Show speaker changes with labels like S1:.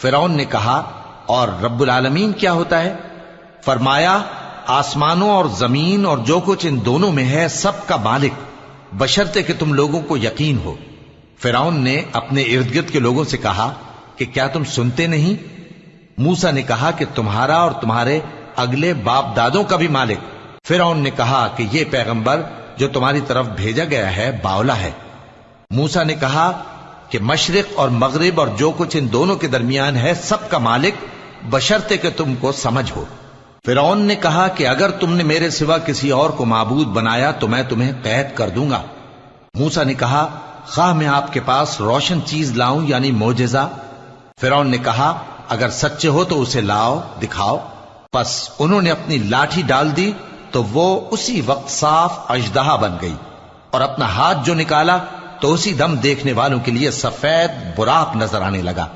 S1: फिरौन ने कहा, और रब्बुल आलमीन क्या होता है? फरमाया, आसमानों और जमीन और जो कुछ इन दोनों में है सबका मालिक, बशर्ते कि तुम लोगों को यकीन हो। फिरौन ने अपने इर्द गिर्द के लोगों से कहा कि क्या तुम सुनते नहीं? मूसा ने कहा कि तुम्हारा और तुम्हारे अगले बाप दादों का भी मालिक। फिरौन ने कहा कि यह पैगंबर जो तुम्हारी तरफ भेजा गया है बावला है। मूसा ने कहा कि मशरिक और मगरिब और जो कुछ इन दोनों के दरमियान है सबका मालिक, बशर्ते कि तुमको समझ हो। फिरौन ने कहा कि अगर तुमने मेरे सिवा किसी और को माबूद बनाया तो मैं तुम्हें कैद कर दूंगा। मूसा ने कहा, खाह मैं आपके पास रोशन चीज लाऊं यानी मोजेजा? फिरौन ने कहा, अगर सच्चे हो तो उसे लाओ, दिखाओ। बस उन्होंने अपनी लाठी डाल दी तो वो उसी वक्त साफ अजदहा बन गई, और अपना हाथ जो निकाला तो उसी दम देखने वालों के लिए सफेद बुराक नजर आने लगा।